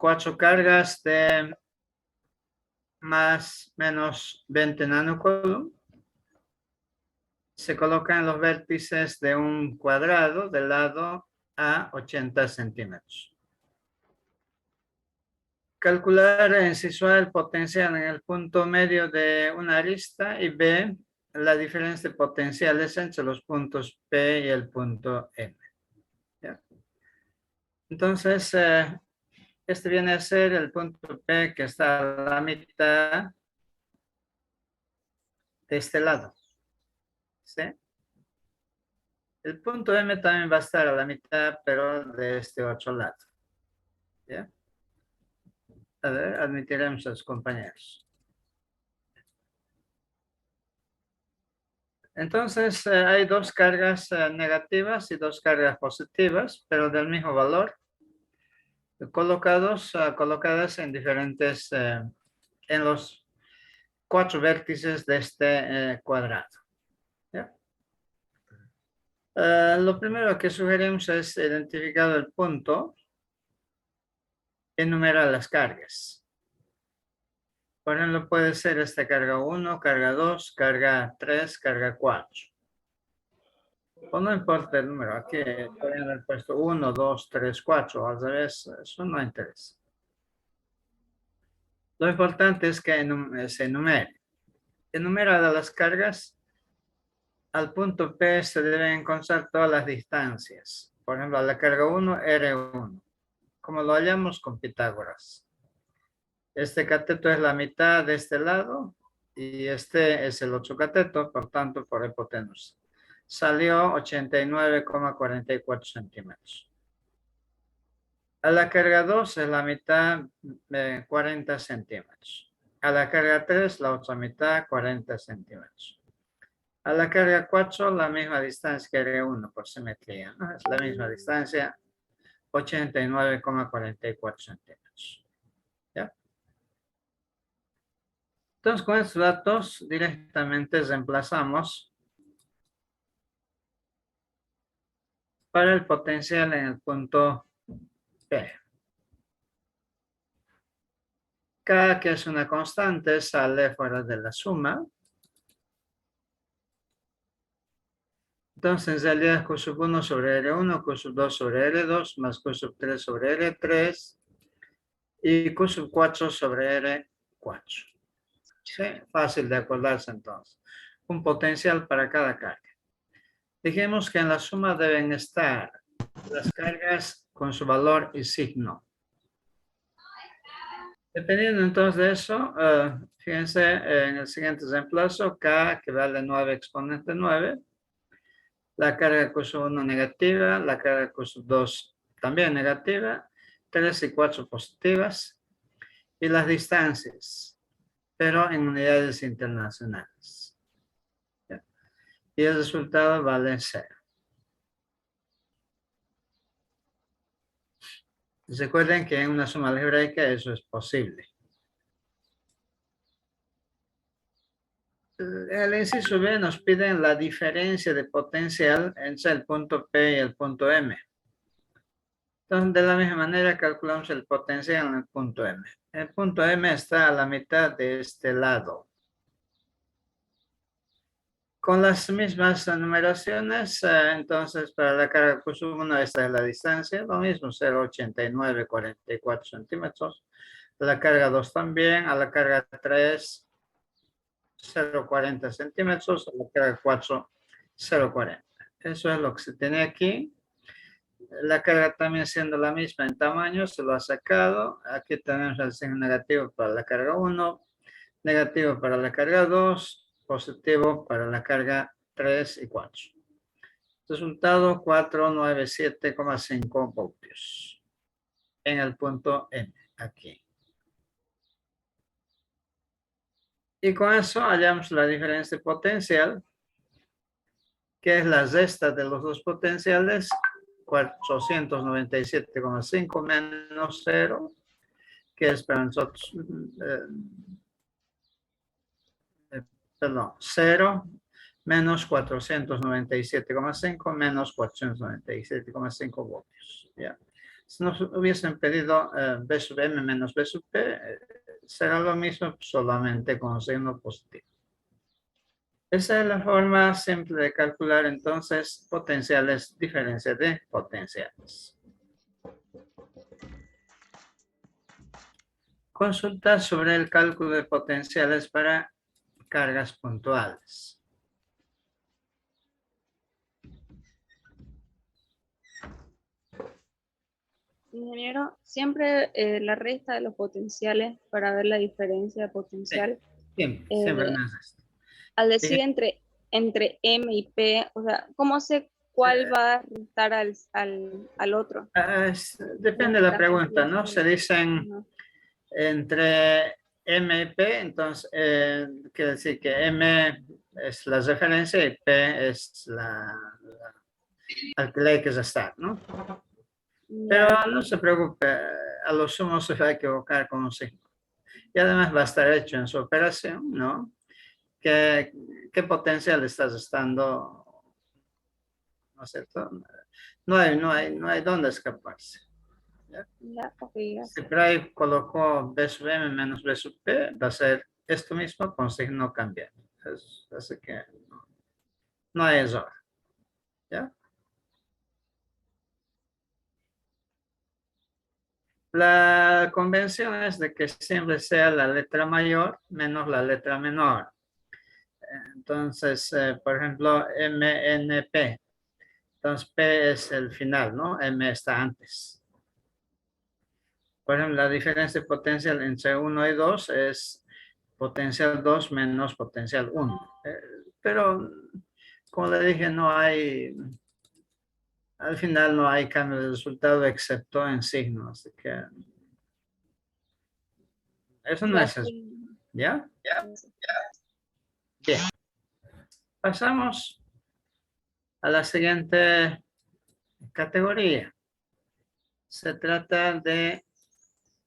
4 cargas de más menos 20 nanocoulomb se colocan en los vértices de un cuadrado del lado a 80 centímetros. Calcular en inciso A el potencial en el punto medio de una arista y B la diferencia de potenciales entre los puntos P y el punto M. ¿Ya? Entonces, este viene a ser el punto P que está a la mitad de este lado. ¿Sí? El punto M también va a estar a la mitad, pero de este otro lado. ¿Ya? A ver, admitiremos a los compañeros. Entonces, hay dos cargas negativas y dos cargas positivas, pero del mismo valor, colocadas en diferentes, en los 4 vértices de este cuadrado. ¿Ya? Lo primero que sugerimos es identificar el punto y enumerar las cargas. Por ejemplo, puede ser esta carga 1, carga 2, carga 3, carga 4. O no importa el número, aquí pueden haber puesto 1, 2, 3, 4, al revés, eso no interesa. Lo importante es que se enumere. Enumeradas las cargas, al punto P se deben encontrar todas las distancias. Por ejemplo, a la carga 1, R1, como lo hallamos con Pitágoras. Este cateto es la mitad de este lado y este es el otro cateto, por tanto, por hipotenusa. Salió 89,44 centímetros. A la carga 2 es la mitad de 40 centímetros. A la carga 3, la otra mitad, 40 centímetros. A la carga 4, la misma distancia que carga 1 por simetría, ¿no? Es la misma distancia, 89,44 centímetros. ¿Ya? Entonces, con estos datos directamente reemplazamos para el potencial en el punto P. K, que es una constante, sale fuera de la suma. Entonces, en realidad, Q sub 1 sobre R1, Q sub 2 sobre R2, más Q sub 3 sobre R3 y Q sub 4 sobre R4. ¿Sí? Fácil de acordarse entonces. Un potencial para cada carga. Dijimos que en la suma deben estar las cargas con su valor y signo. Dependiendo entonces de eso, fíjense en el siguiente reemplazo, K que vale 9 exponente 9. La carga Q sub 1 negativa, la carga Q sub 2 también negativa, 3 y 4 positivas, y las distancias, pero en unidades internacionales. ¿Ya? Y el resultado vale 0. Recuerden que en una suma algebraica eso es posible. El inciso B nos piden la diferencia de potencial entre el punto P y el punto M. Entonces, de la misma manera calculamos el potencial en el punto M. El punto M está a la mitad de este lado. Con las mismas numeraciones, entonces para la carga Q sub 1 esta es la distancia, lo mismo, 0,8944 centímetros. La carga 2 también, a la carga 3, 0,40 centímetros, a la carga 4, 0,40. Eso es lo que se tiene aquí. La carga también siendo la misma en tamaño, se lo ha sacado. Aquí tenemos el signo negativo para la carga 1, negativo para la carga 2, positivo para la carga 3 y 4. Resultado 497,5 voltios en el punto M, aquí. Y con eso hallamos la diferencia potencial, que es la resta de los dos potenciales, 497,5 menos 0, que es para nosotros, perdón, 0 menos 497,5 menos 497,5 voltios. ¿Ya? Si nos hubiesen pedido B sub M menos B sub P, será lo mismo solamente con signo positivo. Esa es la forma simple de calcular entonces potenciales, diferencia de potenciales. Consulta sobre el cálculo de potenciales para cargas puntuales. Ingeniero, siempre la resta de los potenciales para ver la diferencia de potencial. Siempre me hace esto. Al decir entre M y P, o sea, ¿cómo sé cuál va a restar al otro? Depende de la pregunta, ¿no? Se dicen entre M y P, entonces quiere decir que M es la referencia y P es al que le hay que restar, ¿no? Pero no se preocupe, a lo sumo se va a equivocar con un signo. Y además va a estar hecho en su operación, ¿no? ¿Qué potencial está restando? ¿No es cierto? No hay dónde escaparse. Si por ahí colocó B sub M menos B sub P, va a ser esto mismo con signo cambiante. Así que no hay error. ¿Ya? La convención es de que siempre sea la letra mayor menos la letra menor. Entonces, por ejemplo, MNP. Entonces, P es el final, ¿no? M está antes. Por ejemplo, la diferencia de potencial entre 1 y 2 es potencial 2 menos potencial 1. Pero, como le dije, al final no hay cambio de resultado excepto en signo. Así que eso no es eso. ¿Ya? Bien. Pasamos a la siguiente categoría. Se trata de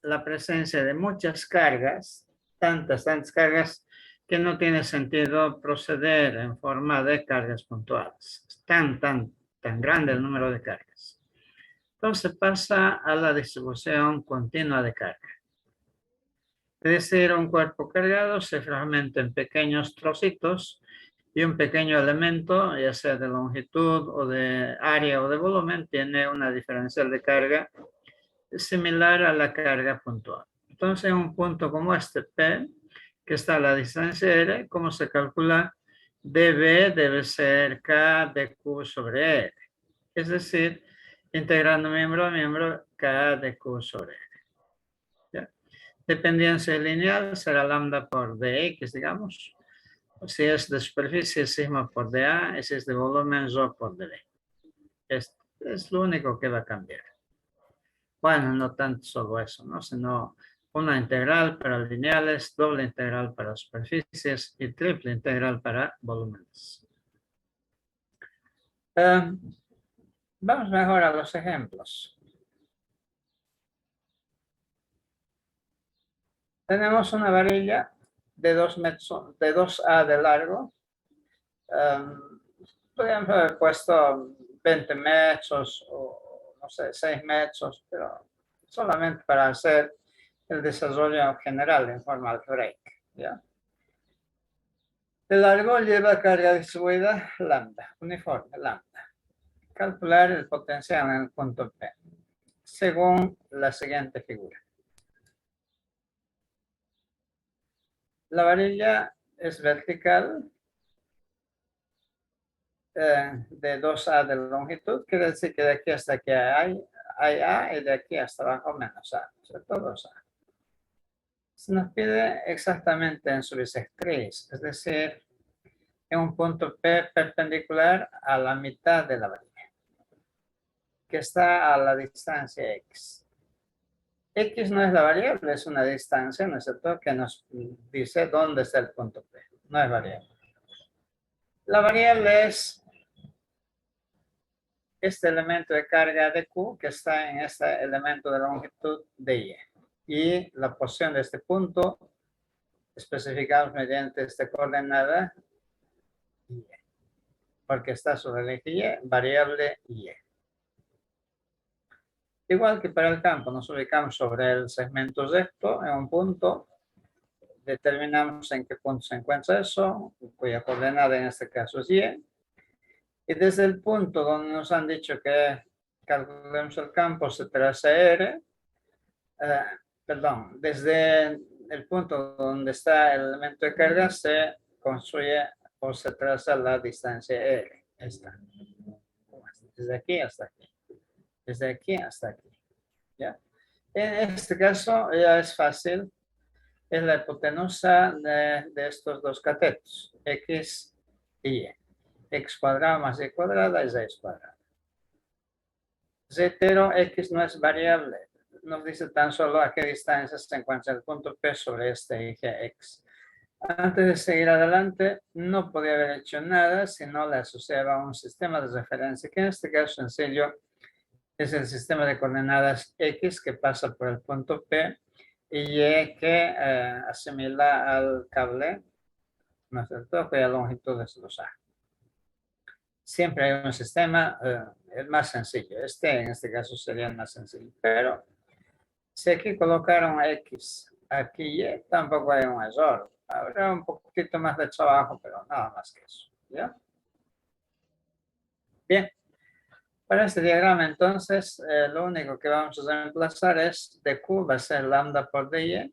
la presencia de muchas cargas, tantas cargas, que no tiene sentido proceder en forma de cargas puntuales. Es tan grande el número de cargas. Entonces pasa a la distribución continua de carga. Es decir, un cuerpo cargado se fragmenta en pequeños trocitos y un pequeño elemento, ya sea de longitud o de área o de volumen, tiene una diferencial de carga similar a la carga puntual. Entonces, en un punto como este P, que está a la distancia R, ¿cómo se calcula? dB debe ser K de Q sobre R. Es decir, integrando miembro a miembro, K de Q sobre R. ¿Ya? Dependencia lineal será lambda por dx, digamos. Si es de superficie, sigma por dA, y si es de volumen, rho por dB. Es lo único que va a cambiar. Bueno, no tanto solo eso, ¿no? Sino una integral para lineales, doble integral para superficies y triple integral para volúmenes. Vamos mejor a los ejemplos. Tenemos una varilla de 2 metros, de 2A de largo. Podríamos haber puesto 20 metros o, no sé, 6 metros, pero solamente para hacer el desarrollo general en forma algebraica, ¿ya? El largo lleva carga distribuida lambda, uniforme lambda. Calcular el potencial en el punto P, según la siguiente figura. La varilla es vertical de 2A de longitud, quiere decir que de aquí hasta aquí hay A y de aquí hasta abajo menos A, ¿cierto? 2A. Se nos pide exactamente en su bisectriz, es decir, en un punto P perpendicular a la mitad de la varilla, que está a la distancia X. X no es la variable, es una distancia, ¿no es cierto?, que nos dice dónde está el punto P. No es variable. La variable es este elemento de carga de Q que está en este elemento de longitud de Y. Y la posición de este punto especificamos mediante esta coordenada Y, porque está sobre el eje Y, variable Y. Igual que para el campo, nos ubicamos sobre el segmento recto en un punto, determinamos en qué punto se encuentra eso, cuya coordenada en este caso es Y, y desde el punto donde nos han dicho que calculemos el campo se traza R, perdón, desde el punto donde está el elemento de carga se construye o se traza la distancia R. Esta. Desde aquí hasta aquí. Desde aquí hasta aquí. ¿Ya? En este caso ya es fácil. Es la hipotenusa de estos dos catetos, X y Y. X cuadrado más Y cuadrada es Y cuadrada. Z0, X no es variable. Nos dice tan solo a qué distancia se encuentra el punto P sobre este eje X. Antes de seguir adelante, no podía haber hecho nada si no le asociaba un sistema de referencia, que en este caso sencillo es el sistema de coordenadas X que pasa por el punto P y Y que asimila al cable, ¿no es cierto?, cuya longitud es 2A. Siempre hay un sistema, el más sencillo. En este caso sería el más sencillo. Pero si aquí colocaron X, aquí Y, tampoco hay un error. Habrá un poquito más de trabajo, pero nada más que eso. ¿Ya? Bien. Para este diagrama, entonces, lo único que vamos a reemplazar es dq va a ser lambda por dy.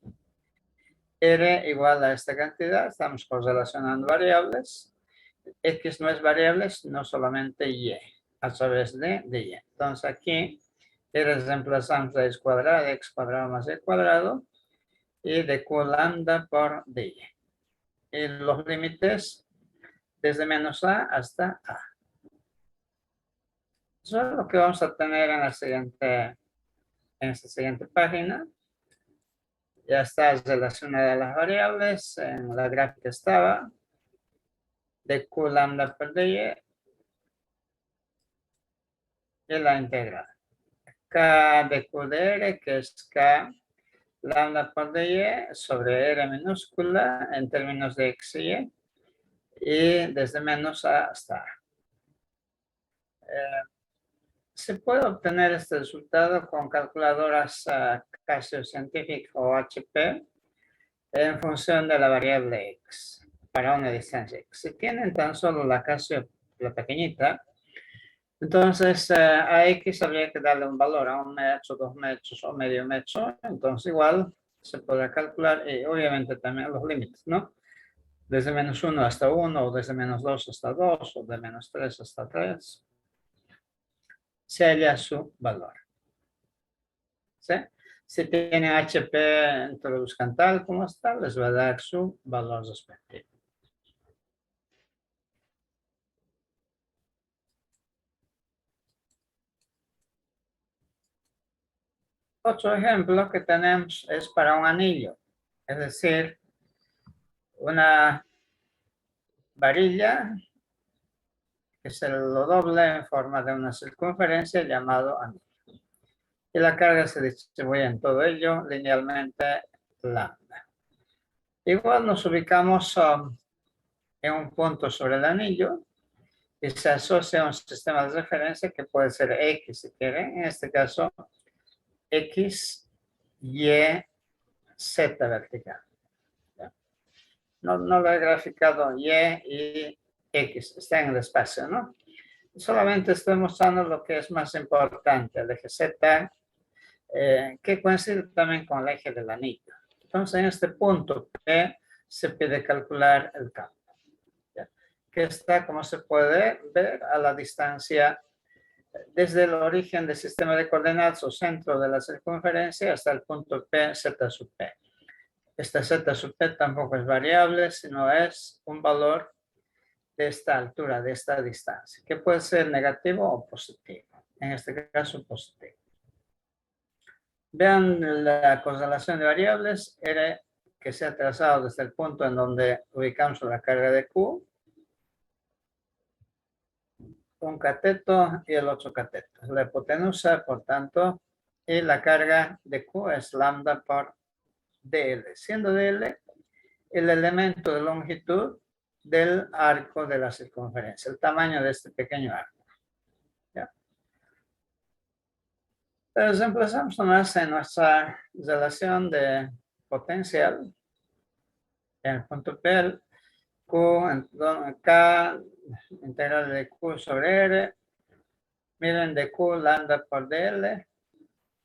R igual a esta cantidad. Estamos correlacionando variables. X no es variable, sino solamente Y a través de Y. Entonces aquí reemplazamos la x cuadrada, x cuadrado más y cuadrado y de q lambda por dy. Y los límites desde menos a hasta a. Eso es lo que vamos a tener en esta siguiente página. Ya está relacionada las variables, en la gráfica estaba de q lambda por dy y la integral. K de q de r, que es K lambda por dy sobre r minúscula en términos de x y y desde menos a hasta a. Se puede obtener este resultado con calculadoras Casio Scientific o HP en función de la variable x para una distancia x. Si tienen tan solo la Casio, la pequeñita, entonces a x habría que darle un valor a 1 metro, 2 metros o medio metro. Entonces igual se podrá calcular y obviamente también los límites, ¿no? Desde menos 1 hasta 1 o desde menos 2 hasta 2 o de menos 3 hasta 3. Se halla su valor. ¿Sí? Si tienen HP, introduzcan tal como está, les va a dar su valor respectivo. Otro ejemplo que tenemos es para un anillo, es decir, una varilla que se lo doble en forma de una circunferencia llamado anillo. Y la carga se distribuye en todo ello linealmente lambda. Igual nos ubicamos en un punto sobre el anillo y se asocia a un sistema de referencia que puede ser X si quieren, en este caso X, Y, Z vertical. No lo he graficado Y y X, está en el espacio, ¿no? Solamente estoy mostrando lo que es más importante, el eje Z, que coincide también con el eje del anillo. Entonces, en este punto P se pide calcular el campo, ¿ya? Que está, como se puede ver, a la distancia desde el origen del sistema de coordenadas o centro de la circunferencia hasta el punto P, Z sub P. Esta Z sub P tampoco es variable, sino es un valor de esta altura, de esta distancia, que puede ser negativo o positivo. En este caso, positivo. Vean la correlación de variables, R que se ha trazado desde el punto en donde ubicamos la carga de Q, un cateto y el otro cateto. La hipotenusa, por tanto, y la carga de Q es lambda por dl, siendo dl el elemento de longitud del arco de la circunferencia, el tamaño de este pequeño arco. ¿Ya? Entonces empezamos nomás en nuestra relación de potencial. En el punto P, el Q, K, integral de Q sobre R. Miren de Q lambda por DL.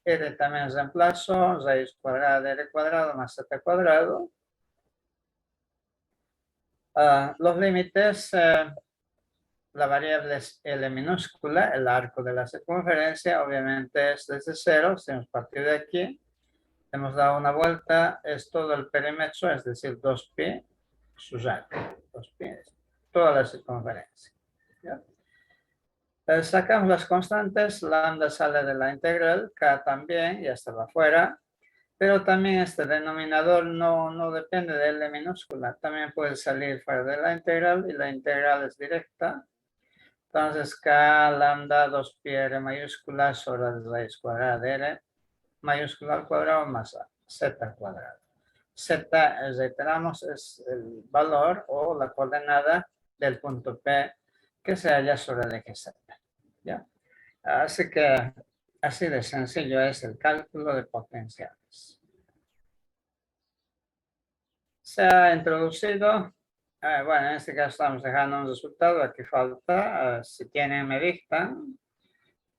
R también reemplazo, raíz cuadrada de R cuadrado más Z cuadrado. Los límites, la variable es L minúscula, el arco de la circunferencia, obviamente es desde cero, si hemos partido de aquí, hemos dado una vuelta, es todo el perímetro, es decir, 2pi, su radio, 2pi, toda la circunferencia. ¿Ya? Sacamos las constantes, lambda sale de la integral, K también, ya estaba afuera, pero también este denominador no depende de L minúscula, también puede salir fuera de la integral y la integral es directa. Entonces K lambda 2pi R mayúscula sobre la raíz cuadrada de R mayúscula al cuadrado más Z al cuadrado. Z, reiteramos, es el valor o la coordenada del punto P que se halla sobre el eje Z. ¿Ya? Así que así de sencillo es el cálculo de potenciales. Se ha introducido, bueno, en este caso estamos dejando un resultado, aquí falta, si tienen me dictan,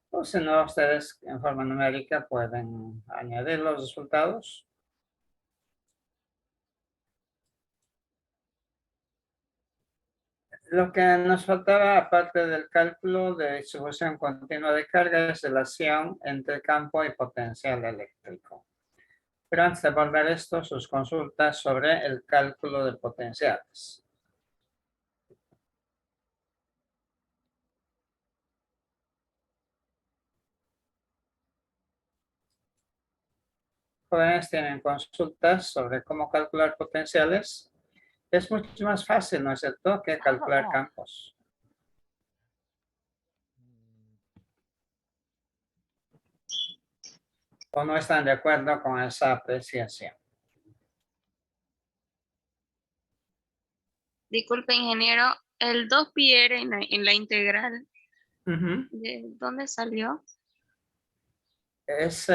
o si no, ustedes en forma numérica pueden añadir los resultados. Lo que nos faltaba, aparte del cálculo de distribución continua de carga, es relación entre campo y potencial eléctrico. Pero antes de volver a esto, sus consultas sobre el cálculo de potenciales. Jóvenes tienen consultas sobre cómo calcular potenciales. Es mucho más fácil, ¿no es cierto?, que calcular campos. ¿O no están de acuerdo con esa apreciación? Disculpe, ingeniero, el 2pi R en la integral, Uh-huh. ¿de dónde salió? Es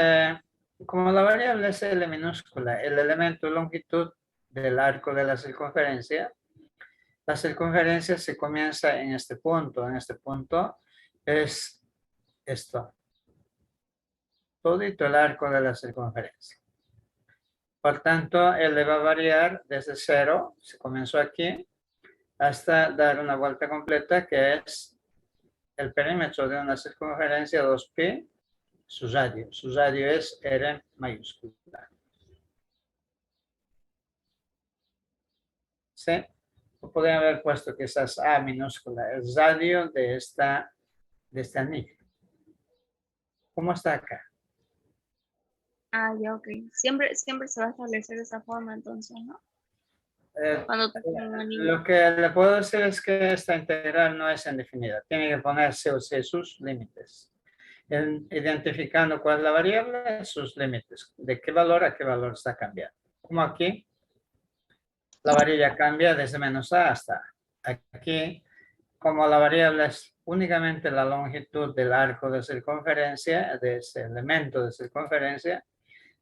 como la variable es L minúscula, el elemento longitud del arco de la circunferencia. La circunferencia se comienza en este punto. En este punto es esto. Todito el arco de la circunferencia. Por tanto, L va a variar desde 0, se comenzó aquí, hasta dar una vuelta completa, que es el perímetro de una circunferencia 2pi, su radio. Su radio es R mayúscula. ¿Sí? Podrían haber puesto quizás A minúscula, el radio de este anillo. ¿Cómo está acá? Ah, ya, ok. Siempre se va a establecer de esa forma, entonces, ¿no? Cuando tengo un anillo. Lo que le puedo decir es que esta integral no es indefinida. Tiene que ponerse o sea, sus límites. Identificando cuál es la variable, sus límites. De qué valor a qué valor está cambiando. Como aquí, la varilla cambia desde menos A hasta A. Aquí, como la variable es únicamente la longitud del arco de circunferencia, de ese elemento de circunferencia,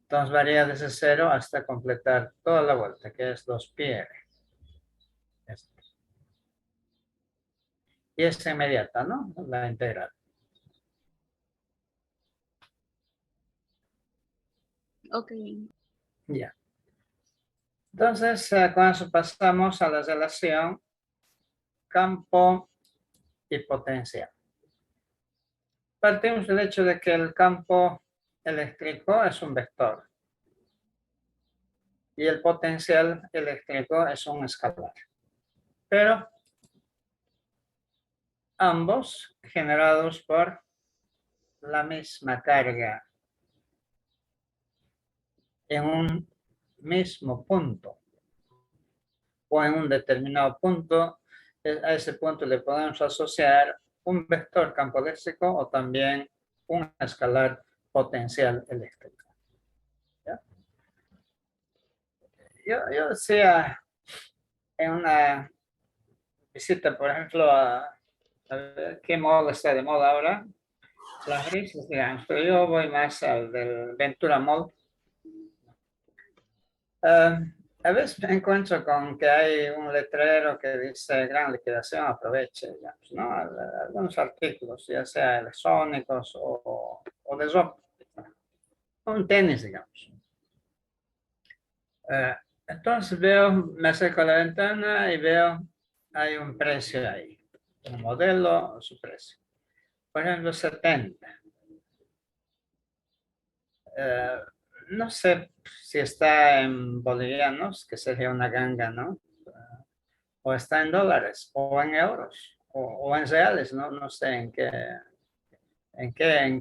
entonces varía desde 0 hasta completar toda la vuelta, que es 2pi r. Y es inmediata, ¿no? La integral. Ok. Ya. Entonces, con eso pasamos a la relación campo y potencial. Partimos del hecho de que el campo eléctrico es un vector y el potencial eléctrico es un escalar. Pero ambos generados por la misma carga en un mismo punto o en un determinado punto. A ese punto le podemos asociar un vector campo eléctrico o también un escalar potencial eléctrico. ¿Ya? Yo decía en una visita, por ejemplo, a ver qué moda está de moda ahora, Las grises, digamos, pero yo voy más al del Ventura Mall. A veces me encuentro con que hay un letrero que dice gran liquidación, aproveche, digamos, ¿no? Algunos artículos, ya sea electrónicos o de ropa, un tenis, digamos. Eh, entonces me acerco a la ventana y veo, hay un precio ahí, un modelo, su precio. Por ejemplo, 70. Eh, no sé si está en bolivianos, que sería una ganga, ¿no? O está en dólares, o en euros, o en reales, ¿no? No sé en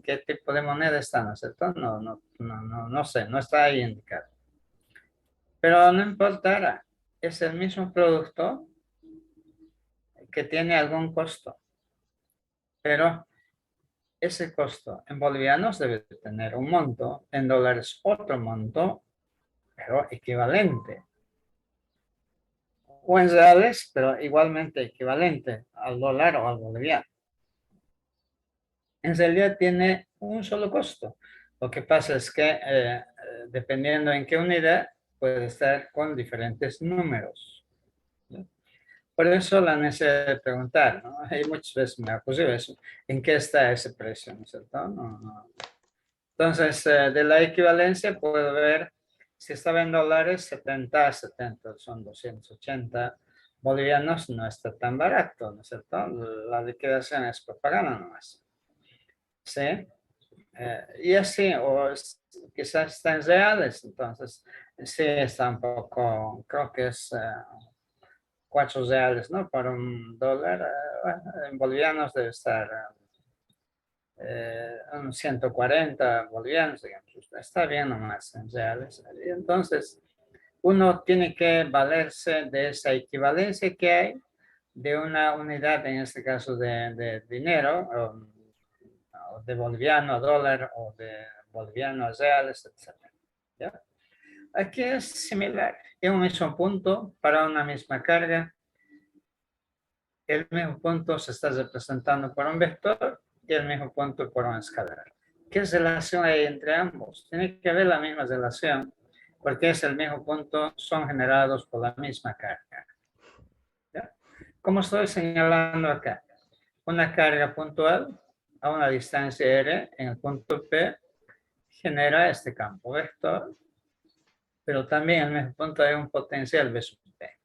qué tipo de moneda está, ¿no es cierto? No sé, no está ahí indicado. Pero no importará, es el mismo producto que tiene algún costo, pero ese costo en bolivianos debe tener un monto, en dólares otro monto, pero equivalente. O en reales, pero igualmente equivalente al dólar o al boliviano. En realidad tiene un solo costo. Lo que pasa es que dependiendo en qué unidad puede estar con diferentes números, ¿no? Por eso la necesidad de preguntar, ¿no? Y muchas veces me ha ocurrido eso. ¿En qué está ese precio? ¿No es cierto? No. Entonces, de la equivalencia puedo ver si estaba en dólares, 70 son 280 bolivianos, no está tan barato, ¿no es cierto? La liquidación es propaganda nomás. ¿Sí? Y así, quizás está en reales, entonces sí está un poco, creo que es 4 reales, ¿no? Para un dólar, bueno, en bolivianos debe estar unos 140 bolivianos, digamos. Está bien nomás en reales. Y entonces, uno tiene que valerse de esa equivalencia que hay de una unidad, en este caso de dinero, o de boliviano a dólar, o de boliviano a reales, etc. ¿Ya? Aquí es similar. En un mismo punto, para una misma carga, el mismo punto se está representando por un vector y el mismo punto por un escalar. ¿Qué relación hay entre ambos? Tiene que haber la misma relación, porque es el mismo punto, son generados por la misma carga. ¿Ya? Como estoy señalando acá, una carga puntual a una distancia r en el punto P genera este campo vector, pero también en el mismo punto hay un potencial V sub P.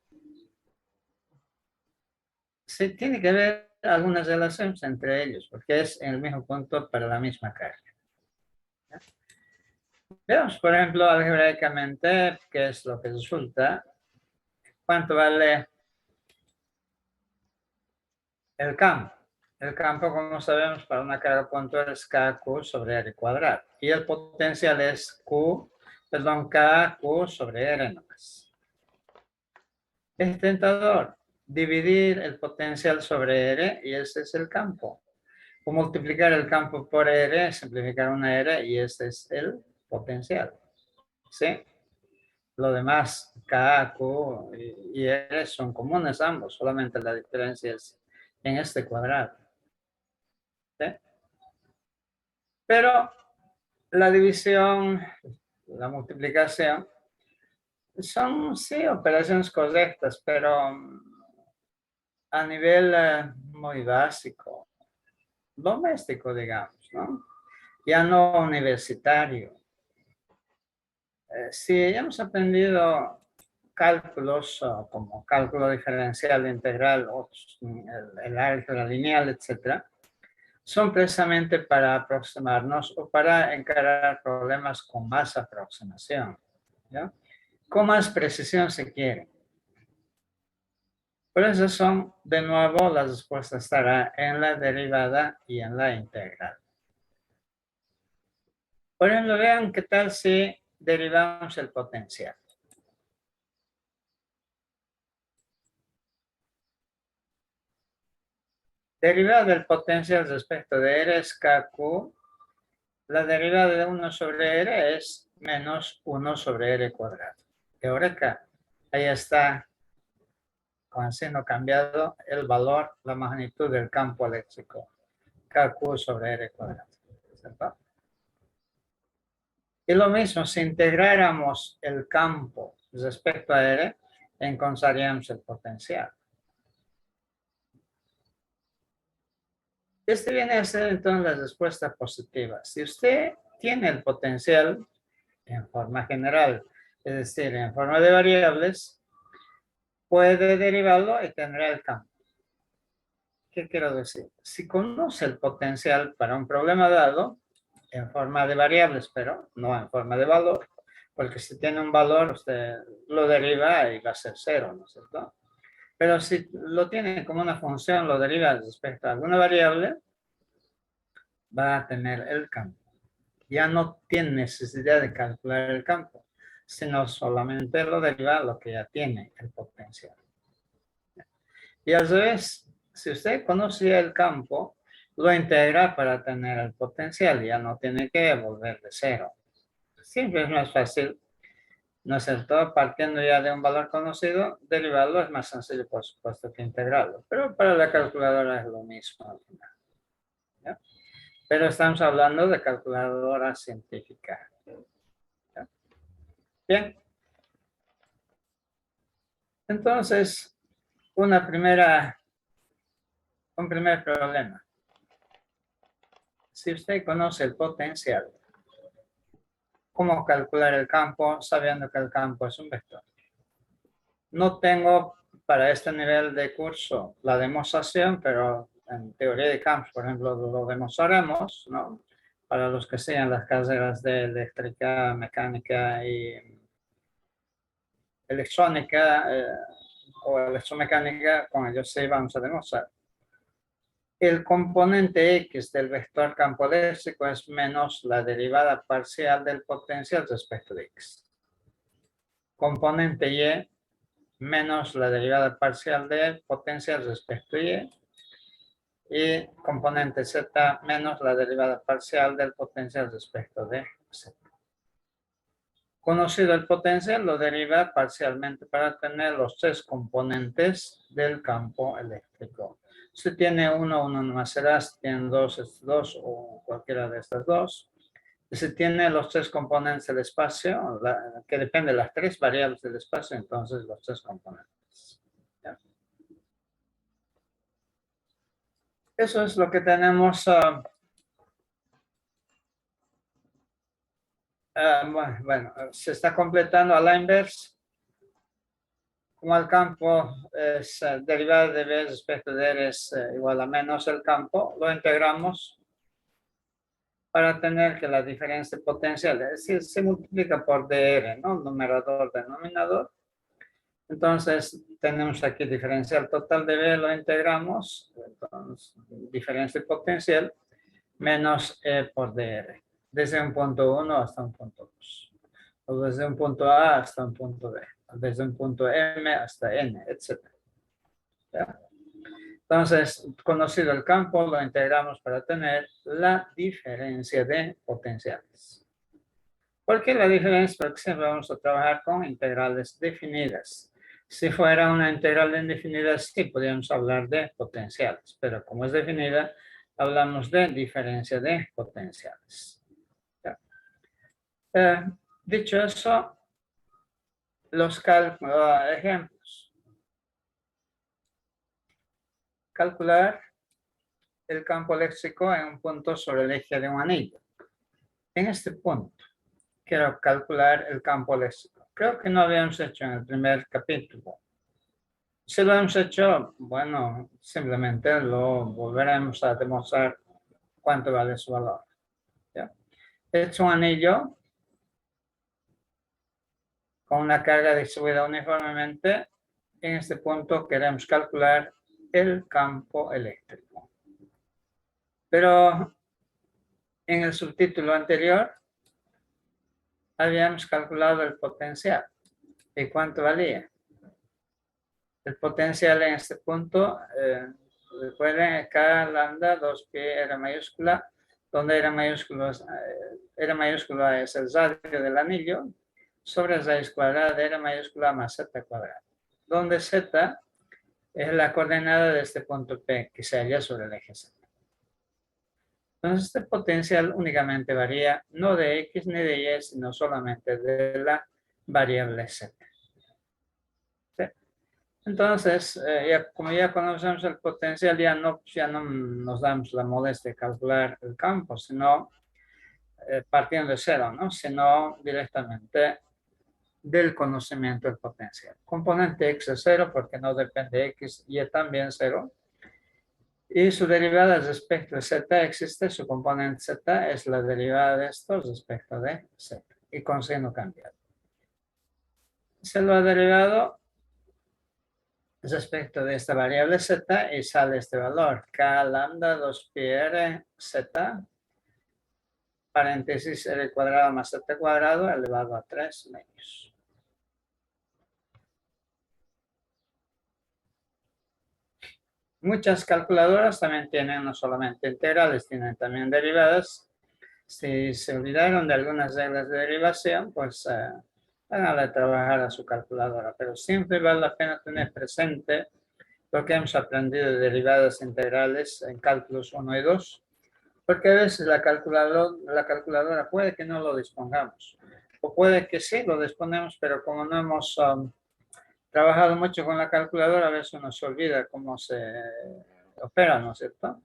Se tiene que ver algunas relaciones entre ellos, porque es en el mismo punto para la misma carga. ¿Ya? Veamos, por ejemplo, algebraicamente, qué es lo que resulta. ¿Cuánto vale el campo? El campo, como sabemos, para una carga puntual es KQ sobre R cuadrado. Y el potencial es KQ sobre R nomás. Es tentador dividir el potencial sobre R y ese es el campo. O multiplicar el campo por R, simplificar una R y ese es el potencial. ¿Sí? Lo demás, K, Q y R son comunes ambos, solamente la diferencia es en este cuadrado. ¿Sí? Pero la división, la multiplicación, son sí operaciones correctas, pero a nivel muy básico, doméstico, digamos, ¿no? Ya no universitario. Si hemos aprendido cálculos como cálculo diferencial integral, el álgebra lineal, etc., son precisamente para aproximarnos o para encarar problemas con más aproximación, ¿ya? Con más precisión se quiere. Por eso son, de nuevo, la respuesta estará en la derivada y en la integral. Por ejemplo, vean qué tal si derivamos el potencial. Derivada del potencial respecto de R es KQ. La derivada de 1 sobre R es menos 1 sobre R cuadrado. Eureka, ahí está, con el signo cambiado, el valor, la magnitud del campo eléctrico. KQ sobre R cuadrado. ¿cierto? Y lo mismo, si integráramos el campo respecto a R, encontraríamos el potencial. Este viene a ser entonces la respuesta positiva. Si usted tiene el potencial en forma general, es decir, en forma de variables, puede derivarlo y tendrá el campo. ¿Qué quiero decir? Si conoce el potencial para un problema dado, en forma de variables, pero no en forma de valor, porque si tiene un valor, usted lo deriva y va a ser cero, ¿no es cierto? Pero si lo tiene como una función, lo deriva respecto a alguna variable, va a tener el campo. Ya no tiene necesidad de calcular el campo, sino solamente lo deriva a lo que ya tiene el potencial. Y al revés, si usted conocía el campo, lo integra para tener el potencial, ya no tiene que volver de cero. Siempre es más fácil, ¿no es cierto? Partiendo ya de un valor conocido, derivarlo es más sencillo, por supuesto, que integrarlo. Pero para la calculadora es lo mismo al final. ¿Ya? Pero estamos hablando de calculadora científica. ¿Ya? Bien. Entonces, un primer problema. Si usted conoce el potencial, ¿cómo calcular el campo sabiendo que el campo es un vector? No tengo para este nivel de curso la demostración, pero en teoría de campos, por ejemplo, lo demostraremos, ¿no? Para los que sean las carreras de eléctrica, mecánica y electrónica o electromecánica, con ellos sí vamos a demostrar. El componente X del vector campo eléctrico es menos la derivada parcial del potencial respecto de X. Componente Y menos la derivada parcial del potencial respecto de Y. Y componente Z menos la derivada parcial del potencial respecto de Z. Conocido el potencial, lo deriva parcialmente para tener los tres componentes del campo eléctrico. Si tiene uno nomás será, si tiene dos, es dos, o cualquiera de estas dos. Y si tiene los tres componentes del espacio, que depende de las tres variables del espacio, entonces los tres componentes. ¿Ya? Eso es lo que tenemos. Bueno, se está completando a la inversa. Como el campo es derivada de B respecto de R es igual a menos el campo, lo integramos para tener que la diferencia potencial, es decir, se multiplica por dr, ¿no? Numerador, denominador. Entonces, tenemos aquí diferencial total de B, lo integramos, entonces, diferencia potencial, menos E por dr, desde un punto 1 hasta un punto 2, o desde un punto A hasta un punto B, desde un punto M hasta N, etc. ¿Ya? Entonces, conocido el campo, lo integramos para tener la diferencia de potenciales. ¿Por qué la diferencia? Porque siempre vamos a trabajar con integrales definidas. Si fuera una integral indefinida, sí podríamos hablar de potenciales, pero como es definida, hablamos de diferencia de potenciales. Dicho eso, los ejemplos. Calcular el campo eléctrico en un punto sobre el eje de un anillo. En este punto, quiero calcular el campo eléctrico. Creo que no habíamos hecho en el primer capítulo. Si lo hemos hecho, bueno, simplemente lo volveremos a demostrar cuánto vale su valor. ¿Ya? Es un anillo con una carga distribuida uniformemente. En este punto queremos calcular el campo eléctrico. Pero en el subtítulo anterior habíamos calculado el potencial. ¿Y cuánto valía? El potencial en este punto, recuerden, K lambda 2pi R mayúscula, donde R mayúscula es el radio del anillo, sobre raíz cuadrada de R mayúscula más Z cuadrado, donde Z es la coordenada de este punto P que se halla sobre el eje Z. Entonces, este potencial únicamente varía no de X ni de Y, sino solamente de la variable Z. ¿Sí? Entonces, como ya conocemos el potencial, ya no nos damos la molestia de calcular el campo, sino partiendo de cero, ¿no? Sino directamente del conocimiento del potencial. Componente X es cero porque no depende de X, Y también cero. Y su derivada respecto de Z existe, su componente Z es la derivada de esto respecto de Z. Y con signo cambiado. Se lo ha derivado respecto de esta variable Z y sale este valor. K lambda 2pi r Z, paréntesis r cuadrado más Z cuadrado elevado a 3 medios. Muchas calculadoras también tienen no solamente integrales, tienen también derivadas. Si se olvidaron de algunas reglas de derivación, pues háganle a trabajar a su calculadora. Pero siempre vale la pena tener presente lo que hemos aprendido de derivadas integrales en cálculos 1 y 2, porque a veces la calculadora puede que no lo dispongamos, o puede que sí lo disponemos, pero como no hemos trabajado mucho con la calculadora, a veces nos olvida cómo se opera, ¿no es cierto?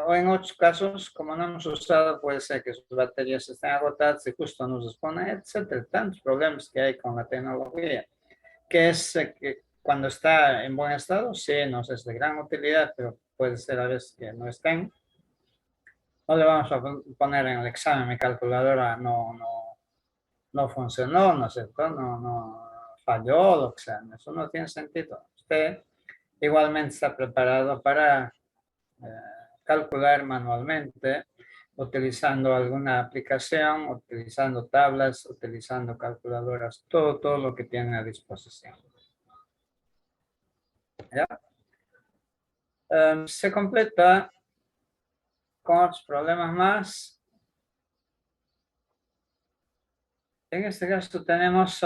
O en otros casos, como no hemos usado, puede ser que sus baterías estén agotadas y justo nos dispone, etcétera. Tantos problemas que hay con la tecnología, que es que cuando está en buen estado, sí, nos es de gran utilidad, pero puede ser a veces que no estén. No le vamos a poner en el examen, mi calculadora no funcionó, ¿no es cierto? No falló, lo que sea. Eso no tiene sentido. Usted igualmente está preparado para calcular manualmente, utilizando alguna aplicación, utilizando tablas, utilizando calculadoras, todo lo que tienen a disposición. ¿Ya? Se completa con otros problemas más. En este caso tenemos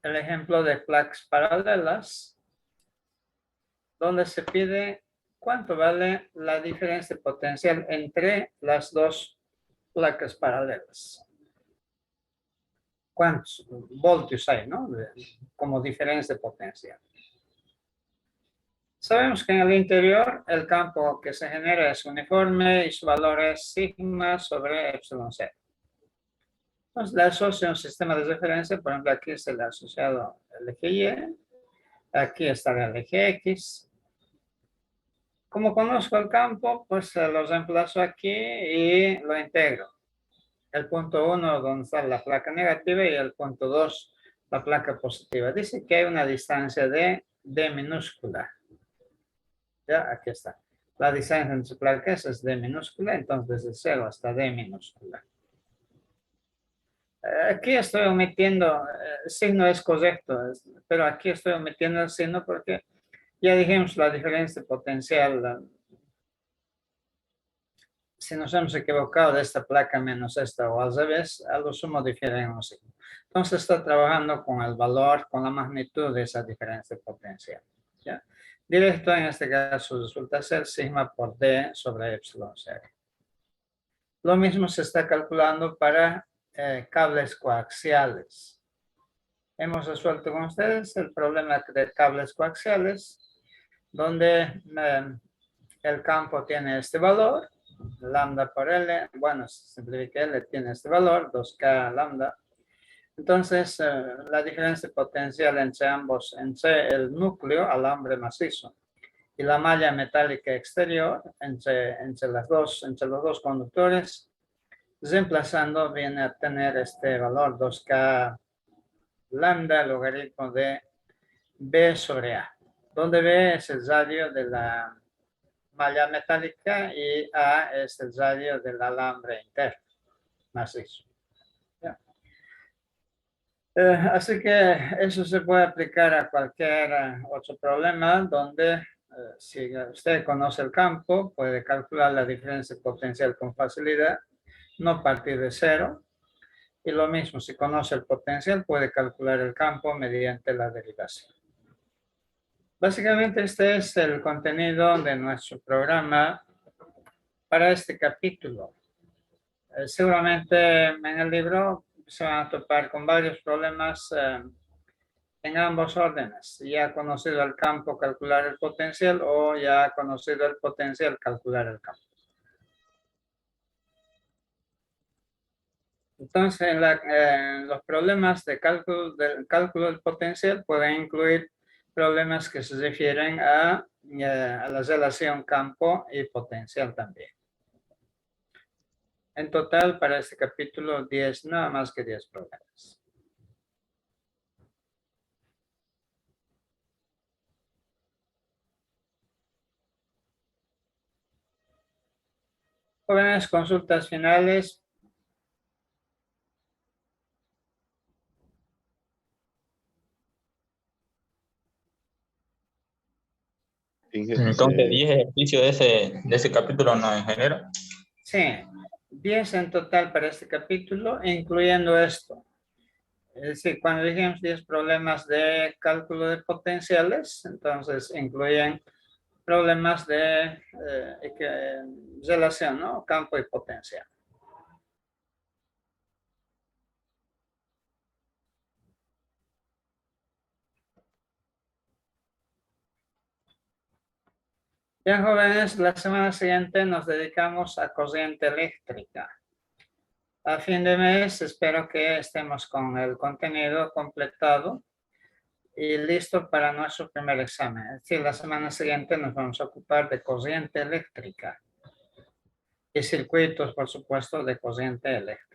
el ejemplo de placas paralelas, donde se pide cuánto vale la diferencia potencial entre las dos placas paralelas. ¿Cuántos voltios hay, no? Como diferencia de potencial. Sabemos que en el interior el campo que se genera es uniforme y su valor es sigma sobre epsilon c. Entonces le asocio un sistema de referencia, por ejemplo aquí se le ha asociado el eje Y, aquí está el eje X. Como conozco el campo, pues lo reemplazo aquí y lo integro. El punto 1 donde está la placa negativa y el punto 2 la placa positiva. Dice que hay una distancia de D minúscula. Ya, aquí está. La distancia entre placas es D minúscula, entonces desde 0 hasta D minúscula. Aquí estoy omitiendo, el signo es correcto, pero aquí estoy omitiendo el signo porque ya dijimos la diferencia potencial. Si nos hemos equivocado de esta placa menos esta o al revés, a lo sumo difieren un signo. Entonces está trabajando con el valor, con la magnitud de esa diferencia potencial. ¿Ya? Directo en este caso resulta ser sigma por D sobre epsilon cero. Lo mismo se está calculando para cables coaxiales. Hemos resuelto con ustedes el problema de cables coaxiales, donde el campo tiene este valor, lambda por L, bueno, simplifique L tiene este valor, 2K lambda. Entonces, la diferencia potencial entre ambos, entre el núcleo, alambre macizo, y la malla metálica exterior, entre los dos conductores, reemplazando, viene a tener este valor 2K lambda logaritmo de B sobre A, donde B es el radio de la malla metálica y A es el radio del alambre interno macizo. Así que eso se puede aplicar a cualquier otro problema donde si usted conoce el campo, puede calcular la diferencia potencial con facilidad, no partir de cero. Y lo mismo, si conoce el potencial, puede calcular el campo mediante la derivación. Básicamente este es el contenido de nuestro programa para este capítulo. Seguramente en el libro se van a topar con varios problemas en ambos órdenes. Ya conocido el campo, calcular el potencial, o ya conocido el potencial, calcular el campo. Entonces, los problemas de del cálculo del potencial pueden incluir problemas que se refieren a la relación campo y potencial también. En total, para este capítulo, 10, nada más que 10 problemas. Jóvenes, consultas finales. Entonces, 10 ejercicios de ese capítulo, ¿no, ingeniero? Sí, 10 en total para este capítulo, incluyendo esto. Es decir, cuando dijimos 10 problemas de cálculo de potenciales, entonces incluyen problemas de relación, ¿no? Campo y potencial. Bien, jóvenes, la semana siguiente nos dedicamos a corriente eléctrica. A fin de mes espero que estemos con el contenido completado y listo para nuestro primer examen. Es decir, la semana siguiente nos vamos a ocupar de corriente eléctrica y circuitos, por supuesto, de corriente eléctrica.